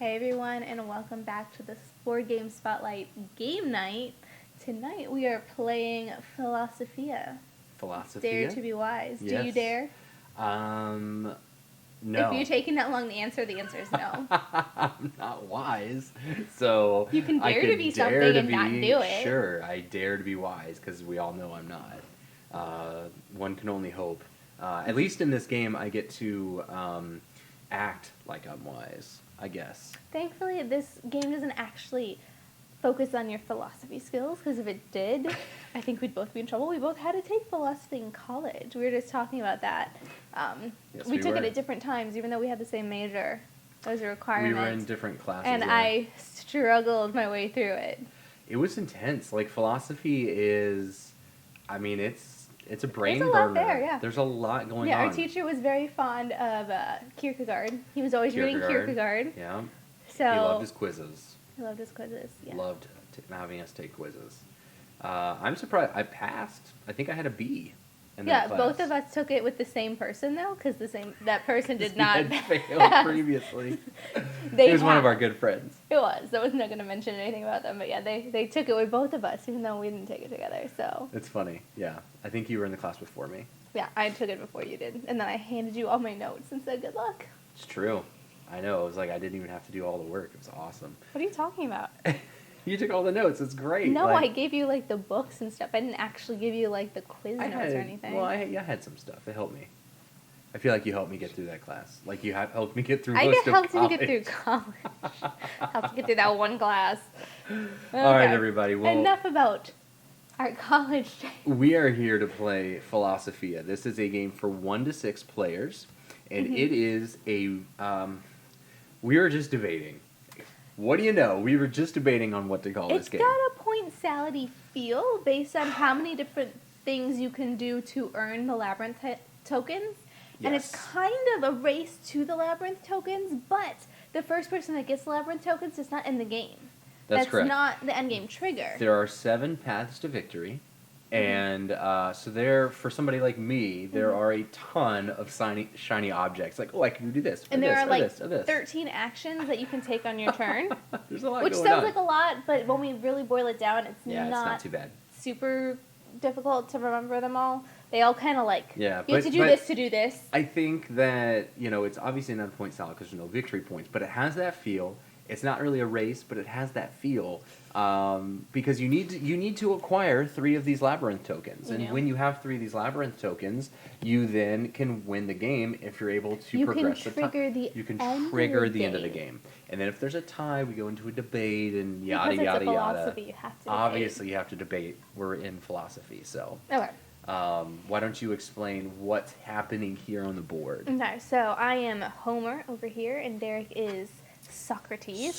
Hey everyone, and welcome back to the Board Game Spotlight game night. Tonight we are playing Philosophia. Philosophia? Dare to be wise. Yes. Do you dare? No. If you're taking that long to answer, the answer is no. I'm not wise, so you can dare to be something and not do it. Sure, I dare to be wise because we all know I'm not. One can only hope. At least in this game, I get to act like I'm wise, I guess. Thankfully, this game doesn't actually focus on your philosophy skills, because if it did, I think we'd both be in trouble. We both had to take philosophy in college. We were just talking about that. Yes, we took it at different times, even though we had the same major. That was a requirement. We were in different classes. And I struggled my way through it. It was intense. Like, philosophy is, I mean, it's a brain burner. There's a lot there, yeah. There's a lot going on. Yeah, our teacher was very fond of Kierkegaard. He was always reading Kierkegaard. Yeah. So he loved his quizzes. Yeah. Loved having us take quizzes. I'm surprised. I passed. I think I had a B in that class. Both of us took it with the same person, though, because that person did not had failed previously. He was one of our good friends. It was. I wasn't going to mention anything about them, but yeah, they took it with both of us, even though we didn't take it together. So it's funny. Yeah, I think you were in the class before me. Yeah, I took it before you did, and then I handed you all my notes and said good luck. It's true. I know. It was like I didn't even have to do all the work. It was awesome. What are you talking about? You took all the notes. It's great. No, I gave you like the books and stuff. I didn't actually give you like the quiz notes or anything. Well, I had some stuff. It helped me. I feel like you helped me get through that class. Like you helped me get through most of college. I helped you get through college. Helped you get through that one class. Okay. All right, everybody. Well, enough about our college days. We are here to play Philosophia. This is a game for 1 to 6 players, and it is a. We were just debating. What do you know? We were just debating on what to call this game. It's got a point-sality feel based on how many different things you can do to earn the labyrinth tokens. Yes. And it's kind of a race to the labyrinth tokens, but the first person that gets the labyrinth tokens is not in the game. That's correct. Not the endgame trigger. There are 7 paths to victory. And so for somebody like me, there are a ton of shiny objects. Like, I can do this, and there are this. 13 actions that you can take on your turn. There's a lot which going sounds on. like a lot, but when we really boil it down, it's not too bad. Super difficult to remember them all. They all kind of you have to do this to do this. I think that, it's obviously not a point salad because there's no victory points, but it has that feel. It's not really a race, but it has that feel because you need to acquire 3 of these labyrinth tokens, and when you have 3 of these labyrinth tokens, you then can win the game if you're able to progress the time. You can trigger the end of the game, and then if there's a tie, we go into a debate and yada yada yada. You have to Obviously, you have to debate. We're in philosophy, so. Okay. Why don't you explain what's happening here on the board? Okay, so I am Homer over here, and Derek is Socrates.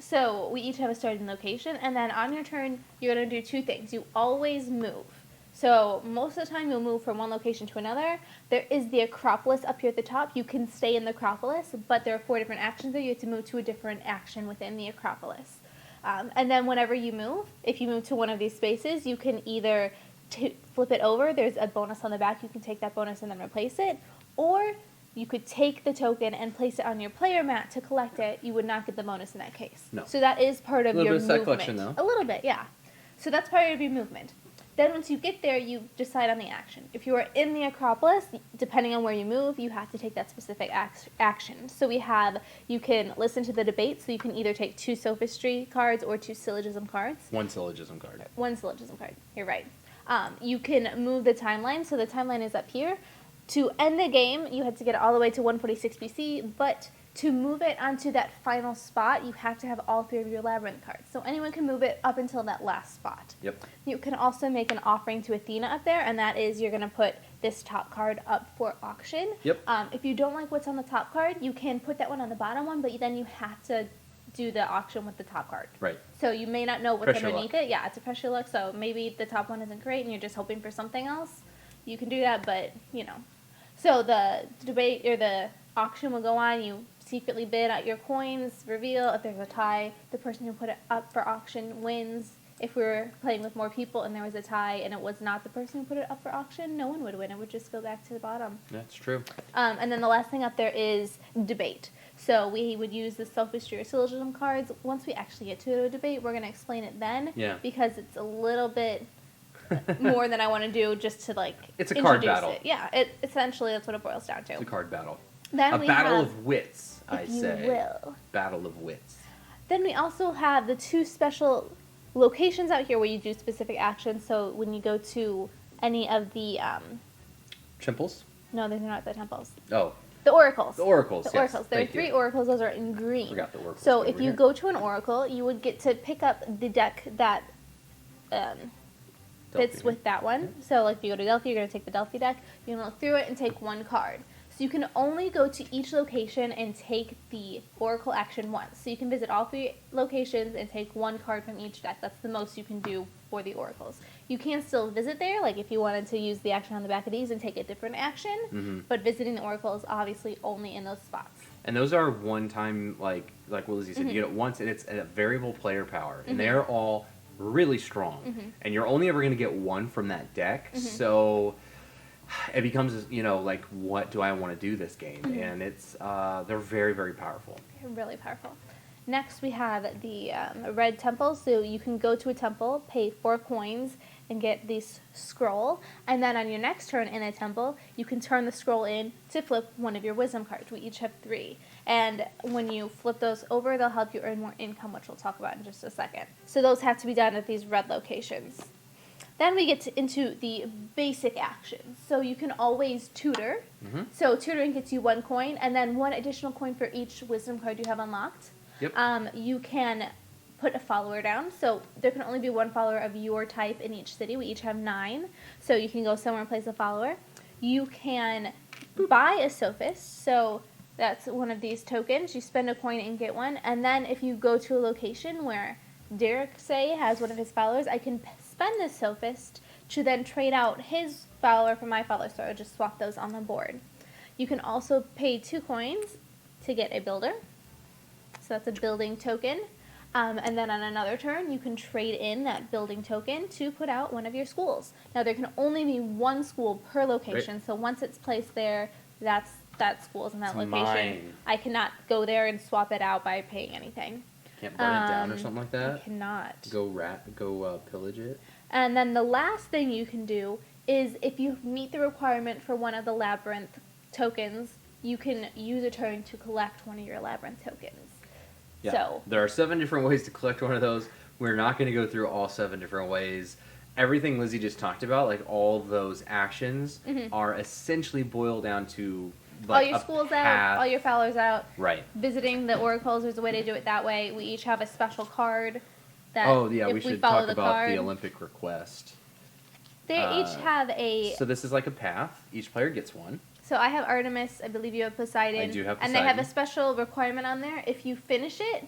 So we each have a starting location, and then on your turn, you're going to do 2 things. You always move. So most of the time, you'll move from one location to another. There is the Acropolis up here at the top. You can stay in the Acropolis, but there are 4 different actions there. You have to move to a different action within the Acropolis. And then whenever you move, if you move to one of these spaces, you can either flip it over. There's a bonus on the back. You can take that bonus and then replace it. Or you could take the token and place it on your player mat to collect it. You would not get the bonus in that case. No. So that is part of your movement. A little bit of side collection, though. A little bit, yeah. So that's part of your movement. Then once you get there, you decide on the action. If you are in the Acropolis, depending on where you move, you have to take that specific action. So you can listen to the debate, so you can either take 2 sophistry cards or 2 syllogism cards. 1 syllogism card. 1 syllogism card, you're right. You can move the timeline, so the timeline is up here. To end the game, you had to get it all the way to 146 BC, but to move it onto that final spot, you have to have all 3 of your labyrinth cards. So anyone can move it up until that last spot. Yep. You can also make an offering to Athena up there, and that is you're going to put this top card up for auction. Yep. If you don't like what's on the top card, you can put that one on the bottom one, but then you have to do the auction with the top card. Right. So you may not know what's Pressure underneath luck. it. Yeah, it's a pressure luck, so maybe the top one isn't great and you're just hoping for something else. You can do that, but, So the debate or the auction will go on. You secretly bid out your coins, reveal. If there's a tie, the person who put it up for auction wins. If we were playing with more people and there was a tie and it was not the person who put it up for auction, no one would win. It would just go back to the bottom. That's true. And then the last thing up there is debate. So we would use the sophistry or syllogism cards. Once we actually get to a debate, we're going to explain it then. Yeah. Because it's a little bit more than I want to do just to like It's a card introduce battle. it. Yeah, essentially that's what it boils down to. It's a card battle. Then A we battle have, of wits, I if you say. will. Battle of wits. Then we also have the 2 special locations out here where you do specific actions. So when you go to any of the Temples? no, they're not the temples. Oh, The oracles. the oracles. The yes. oracles. There are Thank you. 3 oracles. Those are in green. Forgot the oracles So over if you here. go to an oracle, you would get to pick up the deck that fits Delphi. with that one. So like if you go to Delphi, you're going to take the Delphi deck. You can look through it and take 1 card. So you can only go to each location and take the oracle action once. So you can visit all 3 locations and take 1 card from each deck. That's the most you can do for the oracles. You can still visit there, like if you wanted to use the action on the back of these and take a different action, but visiting the oracle is obviously only in those spots. And those are one time, like Lizzie said, you get it once, and it's a variable player power, and they're all really strong, and you're only ever going to get 1 from that deck. So it becomes, like, what do I want to do this game? And it's they're very, very powerful. They're really powerful. Next, we have the red temple. So you can go to a temple, pay 4 coins, and get this scroll. And then on your next turn in a temple, you can turn the scroll in to flip one of your wisdom cards. We each have 3. And when you flip those over, they'll help you earn more income, which we'll talk about in just a second. So those have to be done at these red locations. Then we get into the basic actions. So you can always tutor. So tutoring gets you 1 coin, and then 1 additional coin for each wisdom card you have unlocked. Yep. You can put a follower down. So there can only be 1 follower of your type in each city. We each have 9. So you can go somewhere and place a follower. You can buy a sophist. So that's one of these tokens. You spend a coin and get 1. And then if you go to a location where Derek, say, has one of his followers, I can spend this sophist to then trade out his follower for my follower. So I'll just swap those on the board. You can also pay 2 coins to get a builder. So that's a building token. And then on another turn, you can trade in that building token to put out one of your schools. Now, there can only be 1 school per location. Right. So once it's placed there, that school's in that It's location. mine. I cannot go there and swap it out by paying anything. Can't burn it down or something like I that? cannot. Go pillage it? And then the last thing you can do is if you meet the requirement for one of the labyrinth tokens, you can use a turn to collect one of your labyrinth tokens. Yeah. So There are 7 different ways to collect one of those. We're not going to go through all 7 different ways. Everything Lizzie just talked about, like all those actions, are essentially boiled down to like all your a schools path. out, all your followers out. Right. Visiting the oracles, there's a way to do it that way. We each have a special card that Oh, yeah, if we should follow talk the about card, the Olympic request. they each have a... So this is like a path. Each player gets one. So I have Artemis, I believe you have Poseidon. I do have And they have a Poseidon. special requirement on there. If you finish it,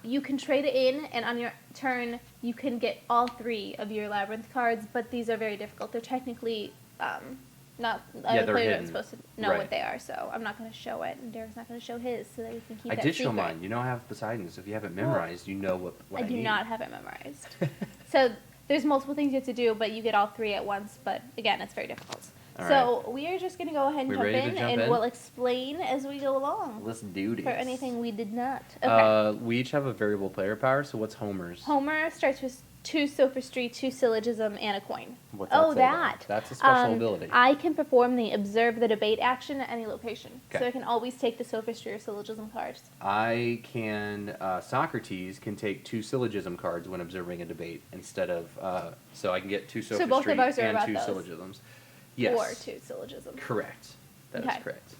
you can trade it in, and on your turn, you can get all 3 of your labyrinth cards, but these are very difficult. They're technically not... Yeah, the they're player hidden. isn't supposed to know Right. what they are, so I'm not going to show it, and Derek's not going to show his, so that we can keep I that did show secret. mine. You know I have Poseidon, so if you haven't memorized, you know what I do need. not have it memorized. So there's multiple things you have to do, but you get all 3 at once, but again, it's very difficult. All So we are just going to go ahead and We jump ready to in, jump and in? we'll explain as we go along Let's do this. for anything we did not. Okay. We each have a variable player power, so what's Homer's? Homer starts with 2 sophistry, 2 syllogism, and a coin. What's Oh, say about that. it? That's a special ability. I can perform the observe the debate action at any location. So Okay. I can always take the sophistry or syllogism cards. I can, Socrates can take 2 syllogism cards when observing a debate instead of, so I can get 2 So sophistry both of ours are and about 2 those. syllogisms. Yes. Or 2 syllogisms. Correct. That is Okay. correct.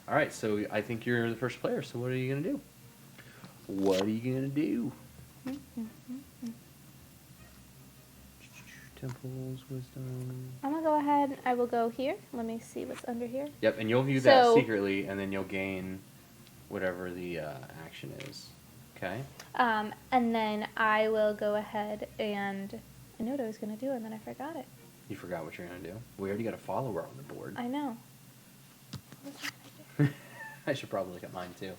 All right, so I think you're the first player, so what are you going to do? What are you going to do? Temples, wisdom. I'm going to go ahead. I will go here. Let me see what's under here. Yep, and you'll view that So- secretly, and then you'll gain whatever the action is. Okay? And then I will go ahead and... I know what I was going to do, and then I forgot it. You forgot what you're going to do. We already got a follower on the board. I know. What was I gonna do? I should probably look at mine too.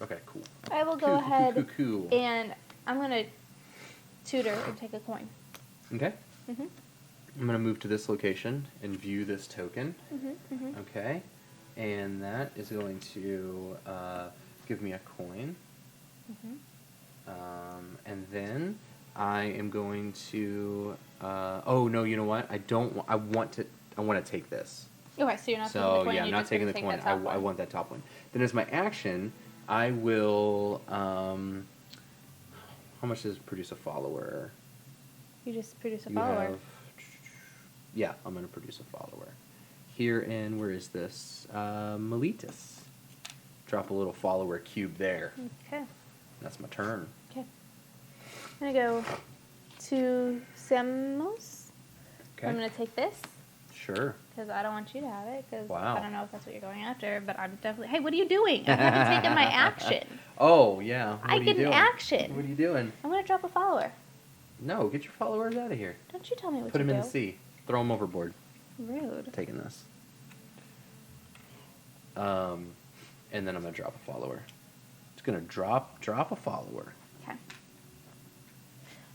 Okay, cool. I will go ahead Cool. and I'm going to tutor and take a coin. Okay. Mhm. I'm going to move to this location and view this token. Mhm. Okay. And that is going to give me a coin. And then I am going to. Oh no! You know what? I don't. I want to take this. Okay, so you're not taking the So coin. yeah, I'm you're not just gonna taking the take coin. that top I one. want that top one. Then as my action, I will. How much does produce a follower? You just produce a You follower. have. Yeah, I'm going to produce a follower. Here in, where is this? Miletus. Drop a little follower cube there. Okay. That's my turn. Okay. I'm gonna go to Samos. Okay. I'm gonna take this Sure. because I don't want you to have it. Because Wow. I don't know if that's what you're going after, but I'm definitely. Hey, what are you doing? I haven't taken my action. Oh, yeah. What I are you get an doing? action. What are you doing? I'm gonna drop a follower. No, get your followers out of here. Don't you tell me what Put to them do. in the sea. Throw them overboard. Rude. Taking this. And then I'm going to drop a follower. Just going to drop a follower. Okay.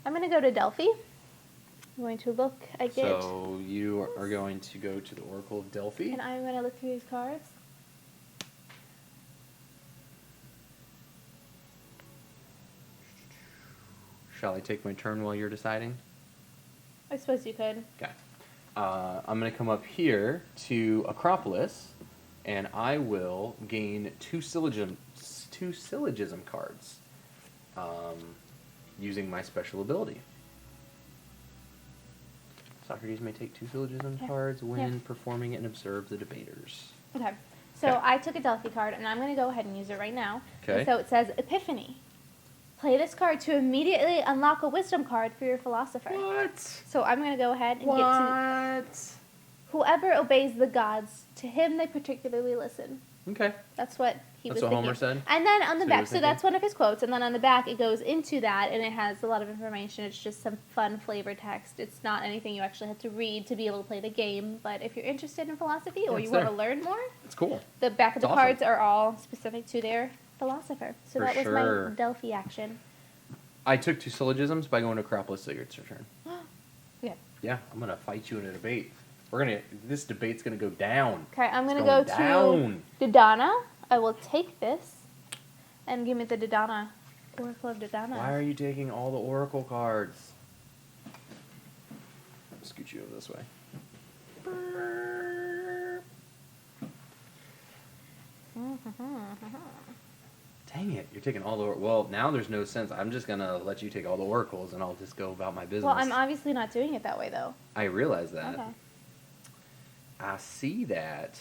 I'm gonna go to Delphi. I'm going to look. I get. So you are going to go to the Oracle of Delphi. And I'm gonna look through these cards. Shall I take my turn while you're deciding? I suppose you could. Okay. I'm going to come up here to Acropolis, and I will gain two syllogism cards using my special ability. Socrates may take two syllogism Okay. cards when Yeah. performing it and observe the debaters. Okay. So Okay. I took a Delphi card, and I'm going to go ahead and use it right now. Okay. And so it says Epiphany. Play this card to immediately unlock a wisdom card for your philosopher. What? So I'm going to go ahead and get to whoever obeys the gods, to him they particularly listen. Okay. That's what he That's was what thinking. Homer said? And then on the That's what he back, was so thinking? that's one of his quotes. And then on the back, it goes into that, and it has a lot of information. It's just some fun flavor text. It's not anything you actually have to read to be able to play the game. But if you're interested in philosophy or it's you want to there. learn more, It's cool. the back of the It's awesome. cards are all specific to their philosopher. So For that was sure. my Delphi action. I took two syllogisms by going to Acropolis, so it's your turn. Yeah. Yeah, I'm gonna fight you in a debate. This debate's gonna go down. Okay, I'm It's going to go going to Dodana. I will take this and give me the Dodana. Oracle of Dodana. Why are you taking all the Oracle cards? Scoot you over this way. Dang it, you're taking all the... Well, now there's no sense. I'm just gonna let you take all the Oracles and I'll just go about my business. Well, I'm obviously not doing it that way, though. I realize that. Okay. I see that.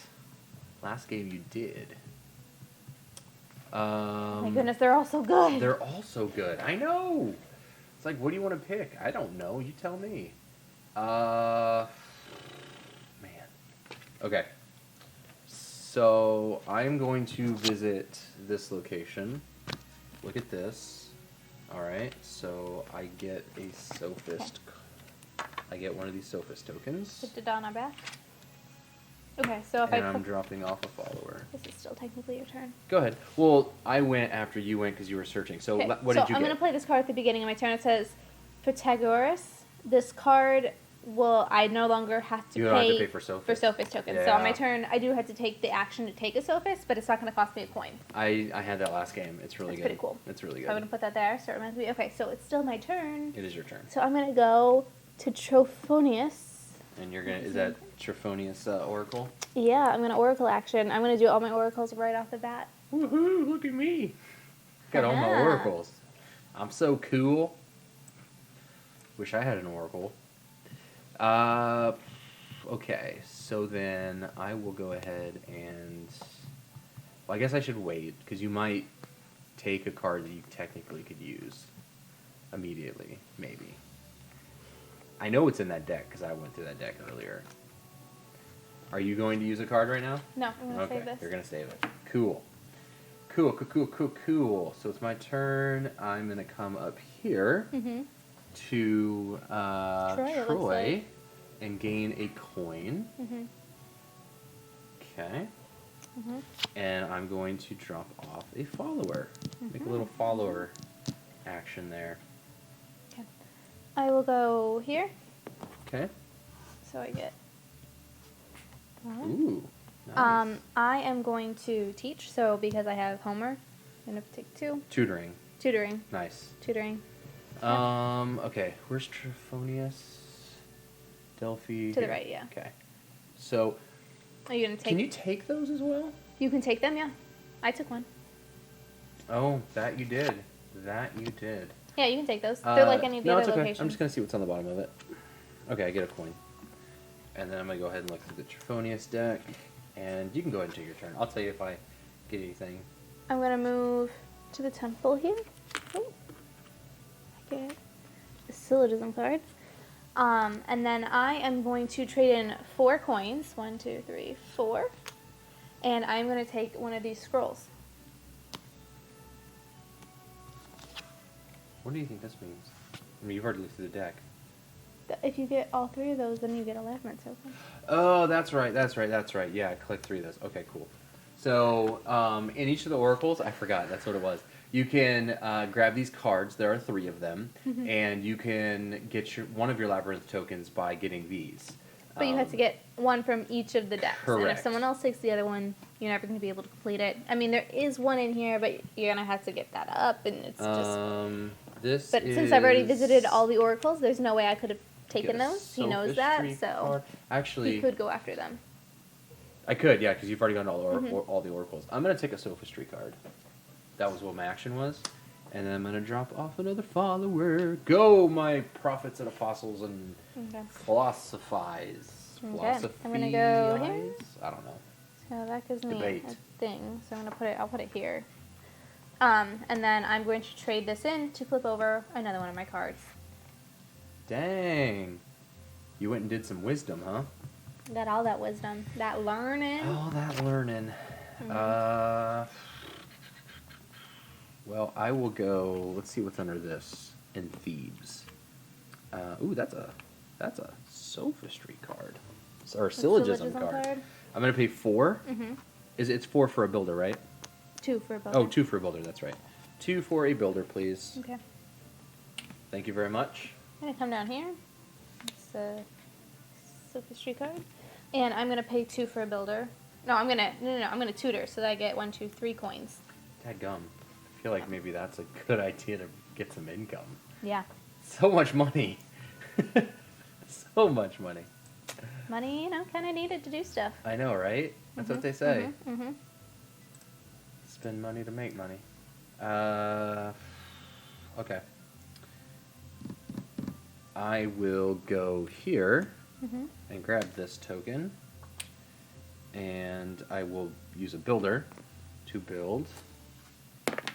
Last game you did. My goodness, they're all so good. They're all so good. I know. It's like, what do you want to pick? I don't know. You tell me. Man. Okay. So I'm going to visit this location. Look at this. All right. So I get a sophist. I get one of these sophist tokens, Put Dodana back. Okay, so if and I I'm put... dropping off a follower. This is still technically your turn. Go ahead. Well, I went after you went because you were searching. So Okay, what did you I'm get? going to play this card at the beginning of my turn. It says, Pythagoras. This card will... I no longer have to You pay... don't have to pay for sophist. For sophist tokens. So on my Yeah. turn, I do have to take the action to take a sophist, but it's not going to cost me a coin. I had that last game. It's really That's good. pretty cool. It's really So I'm going good. to put that there. So it reminds me... Okay, so it's still my turn. It is your turn. So I'm going to go to Trophonius. And you're gonna... Is that Trophonius Oracle? Yeah, I'm going to Oracle action. I'm going to do all my oracles right off the bat. Woohoo! Look at me. Got all my Uh-huh. oracles. I'm so cool. Wish I had an oracle. Okay, so then I will go ahead and... Well, I guess I should wait, because you might take a card that you technically could use immediately, maybe. I know it's in that deck, because I went through that deck earlier. Are you going to use a card right now? No, I'm going to Okay, save this. you're going to save it. Cool. Cool. So it's my turn. I'm going to come up here Mm-hmm. to Troy, it looks Troy like. and gain a coin. Mm-hmm. Okay. Mm-hmm. And I'm going to drop off a follower. Make a little follower action there. Okay. I will go here. Okay. So I get... Ooh. Nice. I am going to teach, so because I have Homer, I'm going to take 2. Tutoring. Tutoring. Nice. Tutoring. Okay. Where's Trophonius? Delphi. To the here. right, yeah. Okay. So, Are you going to take... can you take those as well? You can take them, yeah. I took one. Oh, that you did. That you did. Yeah, you can take those. They're like any of the no, other it's okay. locations. I'm just going to see what's on the bottom of it. Okay, I get a coin. And then I'm going to go ahead and look through the Trophonius deck. And you can go ahead and take your turn. I'll tell you if I get anything. I'm going to move to the temple here. Oh. I get a syllogism card. And then I am going to trade in 4 coins. 1, 2, 3, 4. And I'm going to take one of these scrolls. What do you think this means? I mean, you've already looked through the deck. If you get all 3 of those, then you get a labyrinth token. Oh, that's right. Yeah, click 3 of those. Okay, cool. So, in each of the oracles, I forgot. That's what it was. You can grab these cards. There are 3 of them, and you can get one of your labyrinth tokens by getting these. But you have to get one from each of the decks. Correct. And if someone else takes the other one, you're never going to be able to complete it. I mean, there is one in here, but you're going to have to get that up, and it's just... But since I've already visited all the oracles, there's no way I could have taken those. He knows that, so card. Actually, he could go after them. I could, yeah, because you've already gone to all the oracles. I'm going to take a sophistry card. That was what my action was. And then I'm going to drop off another follower. Go, my prophets and apostles, and philosophize. Okay. I'm going to go here. I don't know. So that gives me Debate. a thing. So I'll put it here. And then I'm going to trade this in to flip over another one of my cards. Dang. You went and did some wisdom, huh? Got all that wisdom. That learning. All that learning. Well, I will go. Let's see what's under this in Thebes. Ooh, that's a sophistry card or syllogism card. I'm gonna pay 4. It's 4 for a builder, right? 2 for a builder. Oh, 2 for a builder. That's right. 2 for a builder, please. Okay. Thank you very much. I'm gonna come down here. It's a sophistry card, and I'm gonna pay 2 for a builder. No, I'm gonna tutor so that I get 1, 2, 3 coins. Dadgum. I feel like maybe that's a good idea to get some income. Yeah. So much money. So much money. Money, kind of needed to do stuff. I know, right? That's what they say. Mm-hmm. Spend money to make money. Okay. I will go here and grab this token. And I will use a builder to build.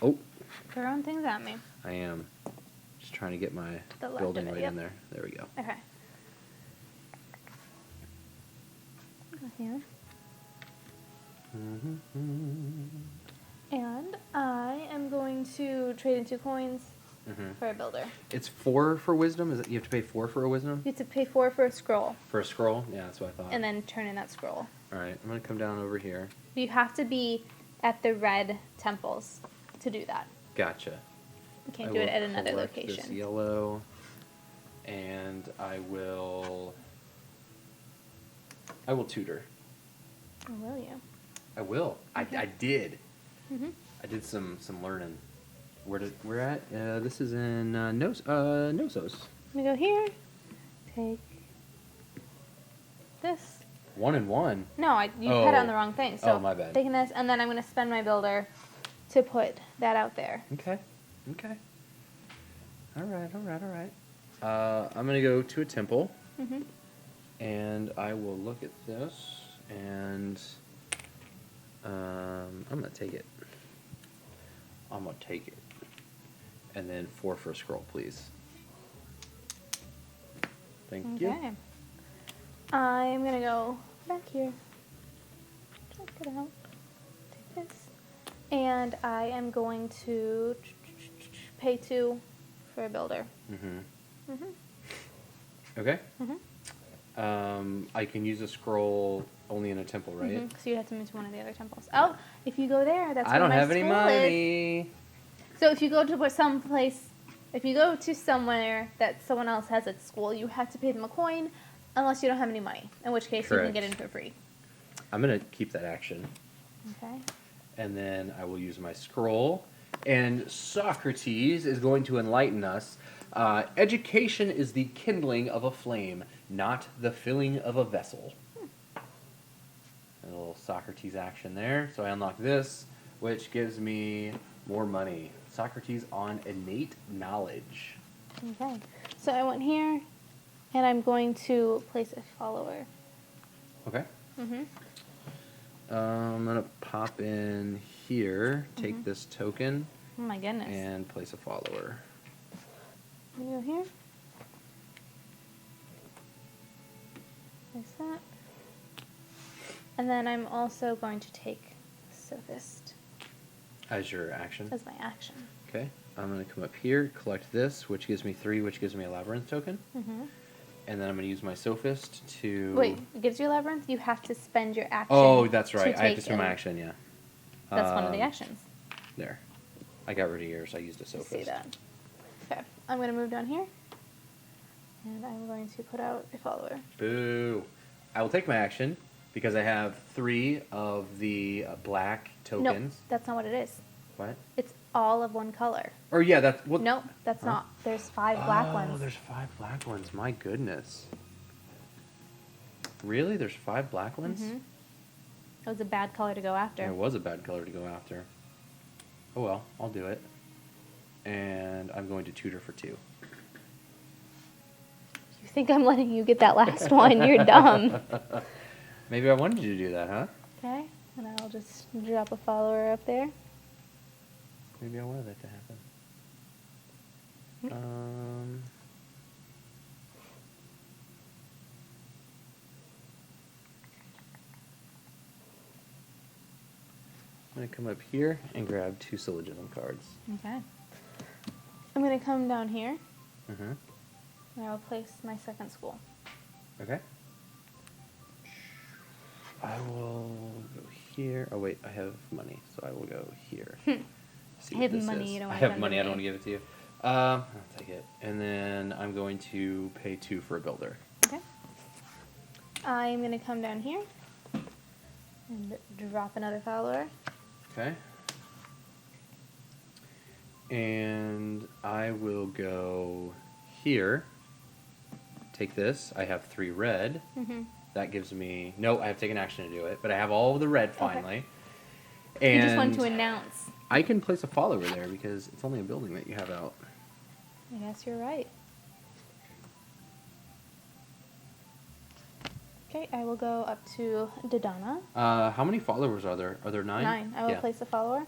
Oh. Throwing things at me. I am. Just trying to get my The left building of it, right yep. in there. There we go. Okay. Go here. And I am going to trade in 2 coins for a builder. It's 4 for wisdom? Is it you have to pay 4 for a wisdom? You have to pay 4 for a scroll. For a scroll? Yeah, that's what I thought. And then turn in that scroll. Alright, I'm gonna come down over here. You have to be at the red temples to do that. Gotcha. You can't do it at another collect location. This yellow, and I will tutor. Oh, will you? I will. I did. Mm-hmm. I did some learning. We're at? This is in Nosos. I'm gonna go here. Take this. 1 and 1. No, you had it on the wrong thing. So my bad. Taking this, and then I'm gonna spend my builder to put that out there. Okay. All right. I'm gonna go to a temple, and I will look at this, and I'm gonna take it. And then 4 for a scroll, please. Thank you. Okay. I'm gonna go back here. Check it out. Take this. And I am going to pay 2 for a builder. Okay. I can use a scroll only in a temple, right? So you have to move to one of the other temples. Oh, if you go there, that's I where don't my have any school money. is. So if you go to if you go to somewhere that someone else has at school, you have to pay them a coin, unless you don't have any money. In which case, you can get in for free. I'm going to keep that action. Okay. And then I will use my scroll. And Socrates is going to enlighten us. Education is the kindling of a flame, not the filling of a vessel. A little Socrates action there. So I unlock this, which gives me more money. Socrates on innate knowledge. Okay. So I went here, and I'm going to place a follower. Okay. Mm-hmm. I'm going to pop in here, take this token, Oh my goodness. and place a follower. I'm going to go here. Place that. And then I'm also going to take Sophist As your action. as my action. Okay. I'm going to come up here, collect this, which gives me 3, which gives me a labyrinth token. Mm-hmm. And then I'm going to use my sophist to... Wait, it gives you a labyrinth? You have to spend your action. Oh, that's right. to I have to take spend my an- action, yeah. That's one of the actions. There. I got rid of yours. I used a I sophist. see that. Okay, I'm going to move down here. And I'm going to put out a follower. Boo. I will take my action because I have 3 of the black No, tokens. that's not what it is. What? It's all of one color. Or yeah, that's... What? No, that's Huh? not. There's 5 black Oh, ones. there's 5 black ones. My goodness. Really? There's 5 black ones? Mm-hmm. That was a bad color to go after. It was a bad color to go after. Oh well, I'll do it. And I'm going to tutor for 2. You think I'm letting you get that last one? You're dumb. Maybe I wanted you to do that, huh? Okay, and I'll just drop a follower up there. Maybe I wanted that to happen. I'm going to come up here and grab 2 syllogism cards. Okay. I'm going to come down here, Mm-hmm. and I'll place my second school. Okay. I will go here. Oh wait, I have money, so I will go here. See I what have this money, is. you don't I want it have under money. I me. don't want to give it to you. I'll take it, and then I'm going to pay 2 for a builder. Okay. I'm going to come down here and drop another follower. Okay. And I will go here. Take this. I have 3 red. Mm-hmm. That gives me... No, I have taken action to do it, but I have all the red finally. And You just want to announce. I can place a follower there because it's only a building that you have out. I guess you're right. Okay, I will go up to Dodonna. How many followers are there? Are there 9? 9. I will Yeah. place a follower.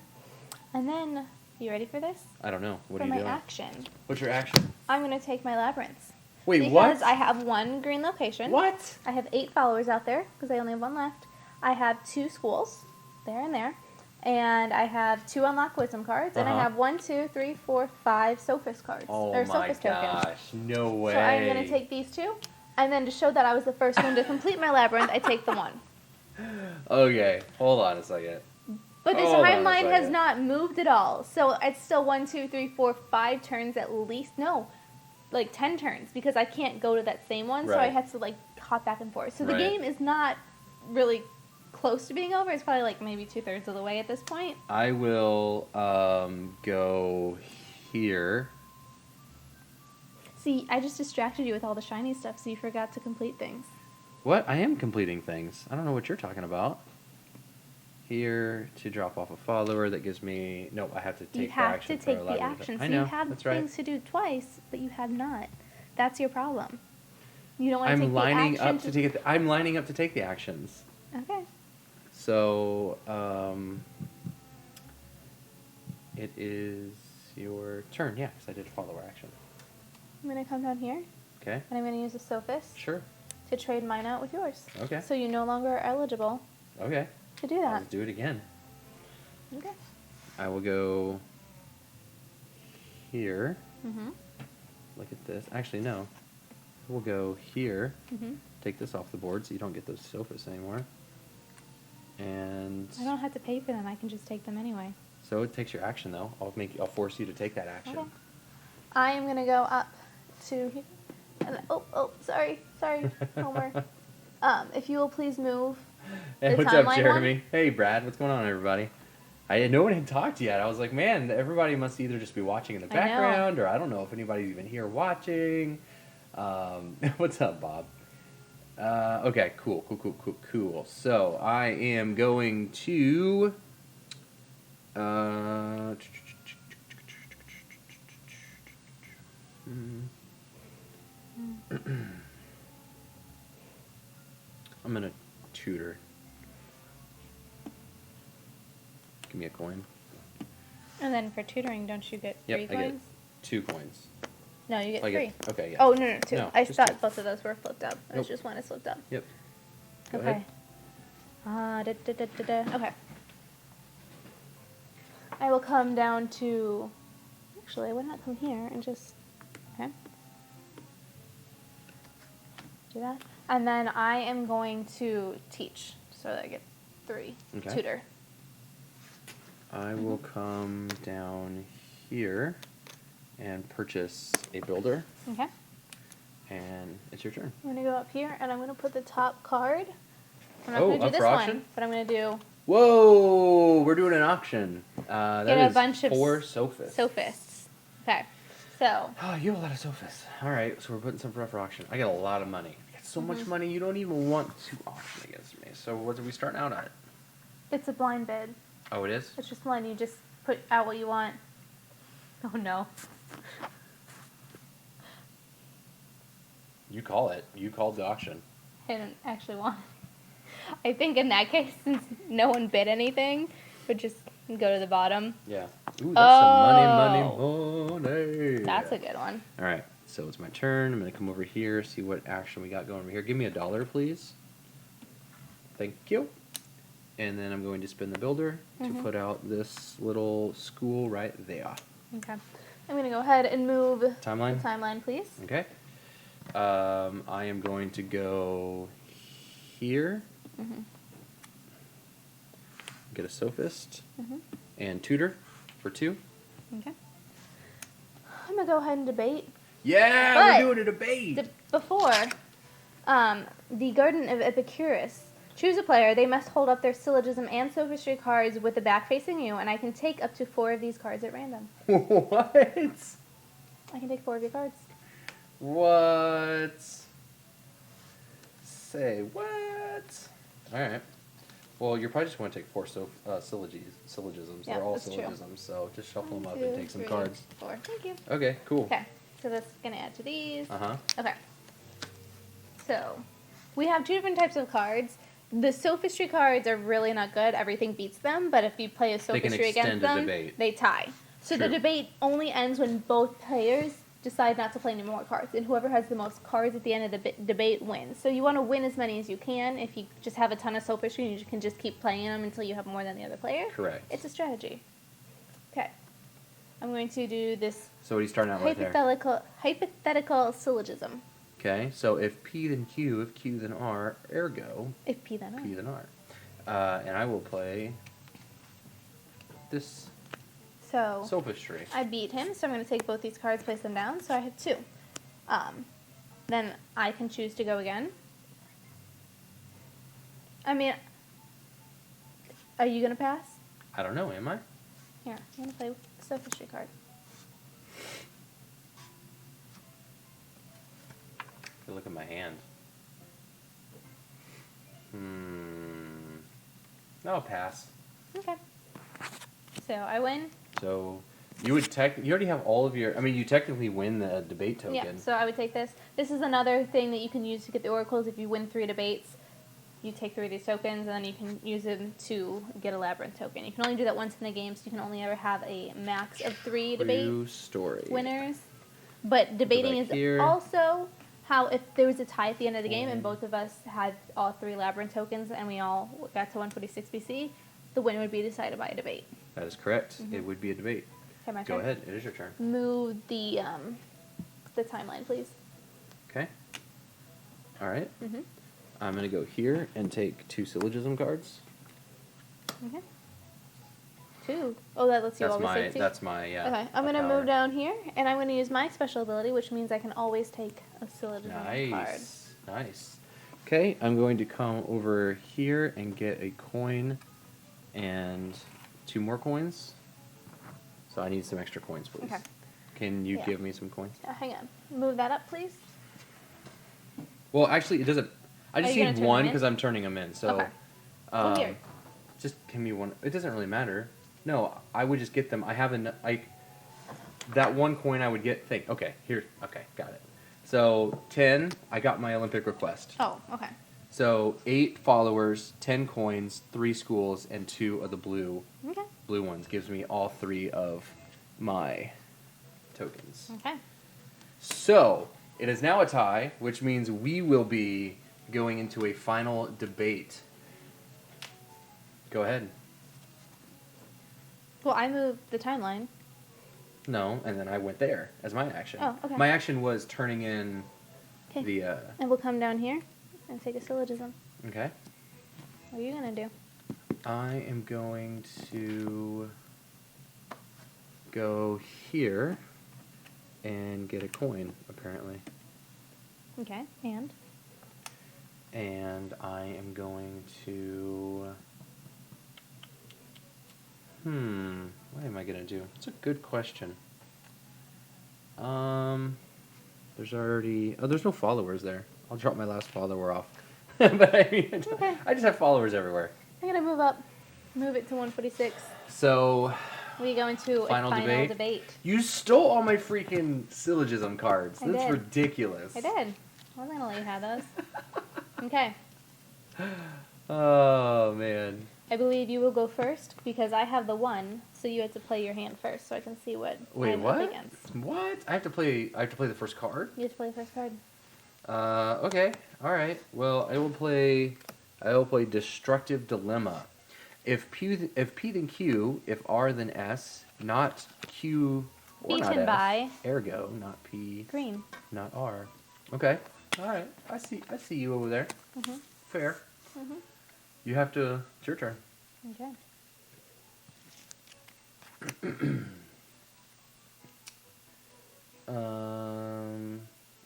And then, you ready for this? I don't know. What for are you my doing? action, What's your action? I'm going to take my labyrinths. Wait, because what? I have 1 green location. What? I have 8 followers out there because I only have 1 left. I have 2 schools, there and there. And I have 2 unlocked wisdom cards. And I Uh-huh. have 1, 2, 3, 4, 5 sophist cards. Oh or my sophist tokens. gosh. No way. So I'm going to take these 2. And then to show that I was the first one to complete my labyrinth, I take the 1. Okay, hold on a second. But the Hold on a timeline has second. not moved at all. So it's still 1, 2, 3, 4, 5 turns at least. No, like 10 turns because I can't go to that same one. So I Right. have to like hop back and forth. So the Right. game is not really close to being over. It's probably like maybe 2/3 of the way at this point. I will go here. See, I just distracted you with all the shiny stuff, so you forgot to complete things. What? I am completing things. I don't know what you're talking about. Here to drop off a follower that gives me... No, I have to take You the have action to for a take the labyrinth. action. I So know, you have that's right. things to do twice, but you have not. That's your problem. You don't want to take I'm lining the action up to take it. I'm lining up to take the actions. Okay. So, it is your turn. Yeah, because I did follower action. I'm going to come down here, Okay. and I'm going to use a sophist Sure. to trade mine out with yours. Okay. So you no longer are eligible Okay. to do I'll that. just do it again. Okay. I will go here. Mm-hmm. Look at this. Actually, no. We'll go here. Mm-hmm. Take this off the board so you don't get those sofas anymore. And I don't have to pay for them. I can just take them anyway. so it takes your action though. I'll force you to take that action. Okay. I am going to go up to here. And, sorry, Homer. If you will please move Hey, The what's up, timeline Jeremy? one? Hey, Brad. What's going on, everybody? No one had talked yet. I was like, man, everybody must either just be watching in the I know. background, or I don't know if anybody's even here watching. What's up, Bob? Okay, cool. So I am going to. I'm gonna tutor. Give me a coin. And then for tutoring, don't you get Yep, 3 I coins? get 2 coins. No, you get I 3. get, okay, yeah. Oh, no, 2. No, I just thought 2. both of those were flipped up. It was Nope. just one is flipped up. Yep. Go Okay. ahead. Okay. I will come down to. Actually, I would not come here and just. Okay. Do that. And then I am going to teach so that I get 3. Okay. Tutor. I will come down here and purchase a builder, Okay. and it's your turn. I'm going to go up here and I'm going to put the top card. I'm not Oh, going to do up this for auction? one, but I'm going to do Whoa! We're doing an auction. That Get a is bunch of 4 sofas. sophists. Okay. So. Oh, you have a lot of sofas. All right, so we're putting some up for auction. I got a lot of money. I got so Mm-hmm. much money, you don't even want to auction against me. So what are we starting out at? It's a blind bid. Oh, it is? It's just blind. You just put out what you want. Oh no. You call it. You called the auction. I didn't actually want. I think in that case, since no one bid anything, would just go to the bottom. Yeah. Ooh, that's some Oh. money. That's a good one. All right, so it's my turn. I'm going to come over here, see what action we got going over here. Give me $1, please. Thank you. And then I'm going to spin the builder to put out this little school right there. Okay. I'm going to go ahead and move Timeline? the timeline, please. Okay. I am going to go here. Get a sophist. And tutor for 2. Okay. I'm going to go ahead and debate. Yeah, But we're doing a debate. Before, the Garden of Epicurus. Choose a player. They must hold up their syllogism and sophistry cards with the back facing you, and I can take up to 4 of these cards at random. What? I can take 4 of your cards. What? Say what? All right. Well, you're probably just going to take 4 syllogisms. Yeah, They're all that's true. syllogisms, so just shuffle 1, them up 2, and take some 3, cards. 4. Thank you. Okay, cool. Okay, so that's going to add to these. Uh-huh. Okay. So, we have 2 different types of cards. The sophistry cards are really not good. Everything beats them, but if you play a They can sophistry against extend a them, debate. they tie. So the True. debate only ends when both players decide not to play any more cards, and whoever has the most cards at the end of the debate wins. So you want to win as many as you can. If you just have a ton of sophistry, you can just keep playing them until you have more than the other player. Correct. It's a strategy. Okay. I'm going to do this So what are you starting out right there? hypothetical syllogism. Okay, so if P then Q, if Q then R, ergo, If P then R. P then R. And I will play this So sophistry. I beat him, so I'm going to take both these cards, place them down, so I have 2. Then I can choose to go again. I mean, are you going to pass? I don't know, am I? Here, I'm going to play the sophistry card. Look at my hand. I'll pass. Okay. So I win. So you would you already have all of your. I mean, you technically win the debate token. Yeah, so I would take this. This is another thing that you can use to get the oracles. If you win 3 debates, you take 3 of these tokens, and then you can use them to get a labyrinth token. You can only do that once in the game, so you can only ever have a max of 3 debate True story. winners. But debating back is here. also how if there was a tie at the end of the game and both of us had all 3 labyrinth tokens and we all got to 146 BC, the winner would be decided by a debate. That is correct. It would be a debate. Okay, my Go turn. ahead. It is your turn. Move the timeline, please. Okay. All right. Mm-hmm. I'm going to go here and take 2 syllogism cards. Okay. 2. Oh, that lets you That's always my. take 2. That's my. Yeah. Okay, I'm my going to power. move down here, and I'm going to use my special ability, which means I can always take a syllogism card. Nice. Nice. Okay, I'm going to come over here and get a coin and 2 more coins. So I need some extra coins, please. Okay. Can you Yeah. give me some coins? Hang on. Move that up, please. Well, actually, it doesn't. I just you gonna need turn one them in? because I'm turning them in. So, Okay. Well, here. just give me one. It doesn't really matter. No, I would just get them. I have that one coin I would get. Okay, here. Okay, got it. So 10. I got my Olympic request. Oh, okay. So 8 followers, 10 coins, 3 schools, and 2 of the blue Okay. ones gives me all 3 of my tokens. Okay. So it is now a tie, which means we will be going into a final debate. Go ahead. Well, I moved the timeline. No, and then I went there as my action. Oh, okay. My action was turning in Okay. the. And we'll come down here and take a syllogism. Okay. What are you gonna do? I am going to go here and get a coin, apparently. Okay. And I am going to... what am I going to do? It's a good question. There's already... Oh, there's no followers there. I'll drop my last follower off. But I mean, Okay. I just have followers everywhere. I'm gonna move up. Move it to 146. So, We go into Final a final debate? debate. you stole all my freaking syllogism cards. I That's did. ridiculous. I did. I wasn't gonna let you have those. Okay. Oh, man. I believe you will go first because I have the 1, so you have to play your hand first so I can see what Wait, I'm what? up against. What? I have to play the first card? You have to play the first card. Okay. All right. Well, I will play Destructive Dilemma. If P then Q, if R then S, not Q or not Beaten S. by Ergo, not P, green. not R. Okay. All right. I see you over there. Mhm. Fair. Mhm. You have to. It's your turn. Okay.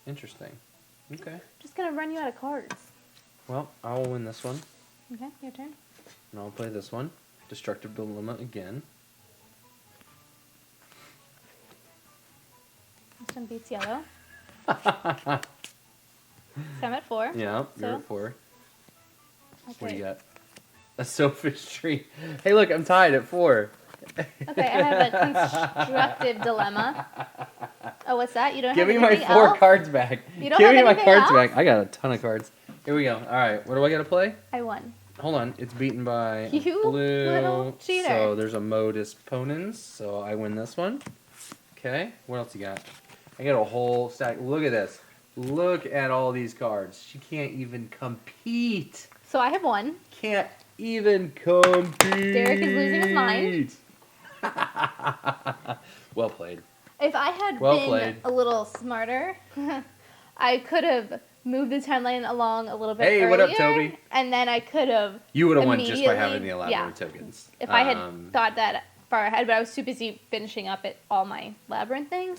Interesting. Okay. Just gonna run you out of cards. Well, I will win this one, Okay, your turn. and I'll play this one. Destructive Dilemma again. This one beats yellow. So I'm at 4. Yeah, you're So? at 4. What do Okay. you got? A sophist tree. Hey, look, I'm tied at 4. Okay, I have a constructive dilemma. Oh, what's that? You don't Give have me my anything 4 else? cards back. You don't Give have me my anything cards else? back. I got a ton of cards. Here we go. All right, what do I got to play? I won. Hold on, it's beaten by You blue. little cheater. So there's a modus ponens. So I win this one. Okay, what else you got? I got a whole stack. Look at this. Look at all these cards. She can't even compete. So I have 1. Can't even compete. Derek is losing his mind. Well played. If I had Well been played. a little smarter, I could have moved the timeline along a little bit Hey, earlier. what up, Toby? And then I could have You would have won just by having immediately- the elaborate tokens. If I had thought that far ahead, but I was too busy finishing up all my labyrinth things.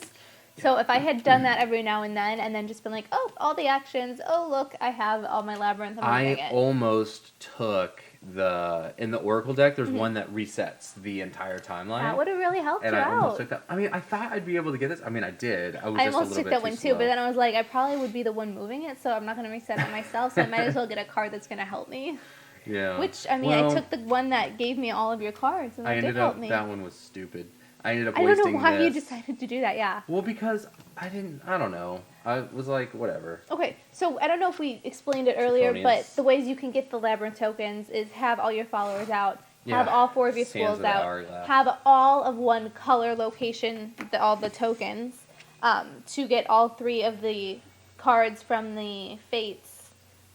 So if I had done that every now and then just been like, oh, all the actions, oh, look, I have all my labyrinth, I'm moving I it. almost took in the Oracle deck, there's one that resets the entire timeline. That would have really helped and you I almost out. took that. I mean, I thought I'd be able to get this. I mean, I did. I was I just almost a little took bit that one too, slow. but then I was like, I probably would be the one moving it, so I'm not going to reset it myself, so I might as well get a card that's going to help me. Yeah. Which, I mean, Well, I took the one that gave me all of your cards, and that I did ended help up. me. That one was stupid. I ended up I don't wasting know why you this. decided to do that, yeah. Well, because I don't know. I was like, whatever. Okay, so I don't know if we explained it earlier, Draconians. but the ways you can get the labyrinth tokens is have all your followers out, have Yeah. all 4 of your Sands schools of the out, hour left. have all of one color location, all the tokens, to get all 3 of the cards from the fates,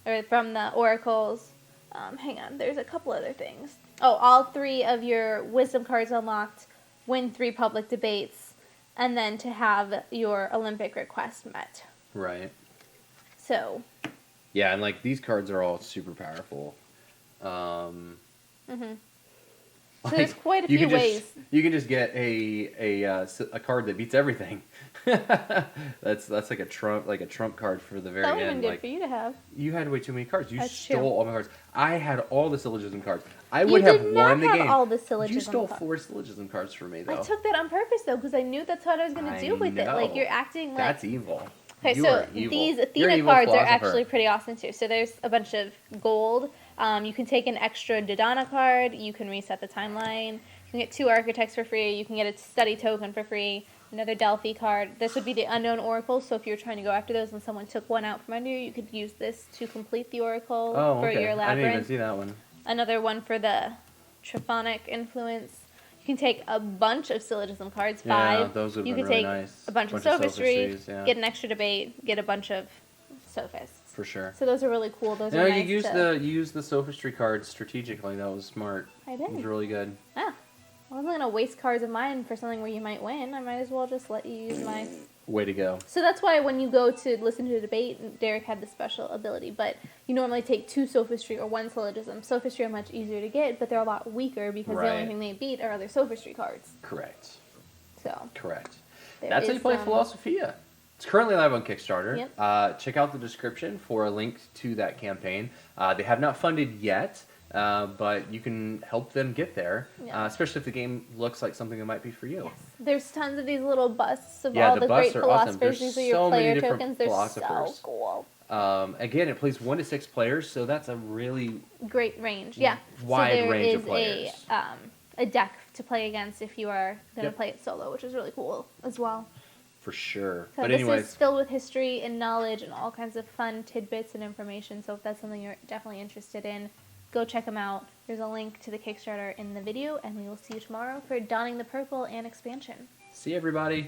or from the oracles. Hang on, there's a couple other things. Oh, all 3 of your wisdom cards unlocked, win 3 public debates, and then to have your Olympic request met. Right. So, Yeah, and like these cards are all super powerful. mhm. So there's quite a few ways. You can just get a card that beats everything. That's like a trump card for the very That would have end. been good Like, for you to have. you had way too many cards. You That's stole true. all my cards. I had all the syllogism cards. I You would have did not won the have game. all the syllogism You stole cards. 4 syllogism cards from me, I though. took that on purpose though, because I knew that's what I was going to do with it. Like, you're acting like... That's evil. Okay, You so are evil. these You're Athena an evil cards are philosopher. actually pretty awesome too. So there's a bunch of gold. You can take an extra Dodana card. You can reset the timeline. You can get 2 architects for free. You can get a study token for free. Another Delphi card. This would be the unknown oracle. So if you're trying to go after those and someone took one out from under you, you could use this to complete the oracle Oh, for okay. your I labyrinth. didn't even see that one. Another one for the Trophonic influence. You can take a bunch of syllogism cards, 5. Yeah, those would You have could been take really nice. a bunch of sophistry, sophistries, yeah. get an extra debate, get a bunch of sophists. For sure. So those are really cool. Those No, are you nice used the sophistry cards strategically. That was smart. I It was did. really good. Ah, I wasn't gonna waste cards of mine for something where you might win. I might as well just let you use my. Way to go. So that's why when you go to listen to the debate, Derek had this special ability. But you normally take 2 sophistry or 1 syllogism. Sophistry are much easier to get, but they're a lot weaker because the Right. only thing they beat are other sophistry cards. Correct. So Correct. there That's how you is play some- Philosophia. It's currently live on Kickstarter. Yep. Check out the description for a link to that campaign. They have not funded yet, but you can help them get there, Yeah. especially if the game looks like something that might be for you. Yes. There's tons of these little busts of Yeah, all the the busts great are awesome. philosophers. There's These are your so many player different tokens. They're philosophers. so cool. Again, it plays 1 to 6 players, so that's a really Great range. Yeah. wide so there range is of players. a deck to play against if you are going to Yep. play it solo, which is really cool as well. For sure. So But this anyways, is filled with history and knowledge and all kinds of fun tidbits and information. So if that's something you're definitely interested in, go check them out. There's a link to the Kickstarter in the video, and we will see you tomorrow for Donning the Purple and expansion. see everybody.